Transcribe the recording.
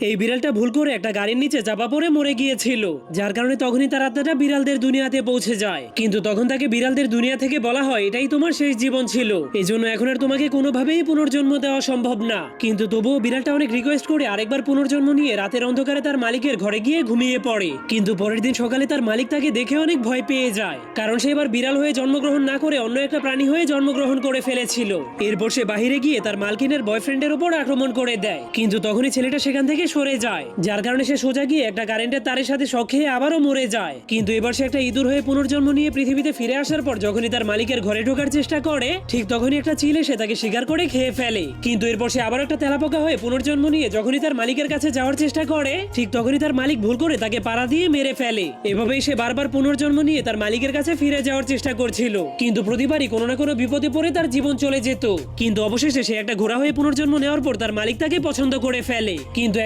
এই বিড়ালটা ভুল করে একটা গাড়ির নিচে চাপা পড়ে মরে গিয়েছিল, যার কারণে তখনই তার আত্মাটা বিড়ালদের দুনিয়াতে পৌঁছে যায়। কিন্তু তখন তাকে বিড়ালদের দুনিয়া থেকে বলা হয় এটাই তোমার শেষ জীবন ছিল, এজন্য এখন আর তোমাকে কোনোভাবেই পুনর্জন্ম দেওয়া সম্ভব না। কিন্তু তবুও বিড়ালটা অনেক রিকোয়েস্ট করে আরেকবার পুনর্জন্ম নিয়ে রাতের অন্ধকারে তার মালিকের ঘরে গিয়ে ঘুমিয়ে পড়ে। কিন্তু পরের দিন সকালে তার মালিক তাকে দেখে অনেক ভয় পেয়ে যায়, কারণ সে এবার বিড়াল হয়ে জন্মগ্রহণ না করে অন্য একটা প্রাণী হয়ে জন্মগ্রহণ করে ফেলেছিল। এরপর সে বাহিরে গিয়ে তার মালকিনের বয়ফ্রেন্ডের উপর আক্রমণ করে দেয়, কিন্তু তখনই ছেলেটা সেখান থেকে সরে যায়, যার কারণে সে সোজা গিয়ে একটা কারেন্টের তারের সাথে শক খেয়ে আবারও মরে যায়। কিন্তু এবার সে একটা ইঁদুর হয়ে পুনর্জন্ম নিয়ে পৃথিবীতে ফিরে আসার পর যখনই তার মালিকের ঘরে ঢোকার চেষ্টা করে, ঠিক তখনই একটা চিল এসে তাকে শিকার করে খেয়ে ফেলে। কিন্তু এরপর সে আবার একটা তেলাপোকা হয়ে পুনর্জন্ম নিয়ে যখনই তার মালিকের কাছে যাওয়ার চেষ্টা করে, ঠিক তখনই তার মালিক ভুল করে তাকে পাড়া দিয়ে মেরে ফেলে। এভাবেই সে বারবার পুনর্জন্ম নিয়ে তার মালিকের কাছে ফিরে যাওয়ার চেষ্টা করছিল, কিন্তু প্রতিবারই কোনো না কোনো বিপদে পড়ে তার জীবন চলে যেত। কিন্তু অবশেষে সে একটা ঘোড়া হয়ে পুনর্জন্ম নেওয়ার পর তার মালিক তাকে পছন্দ করে ফেলে। কিন্তু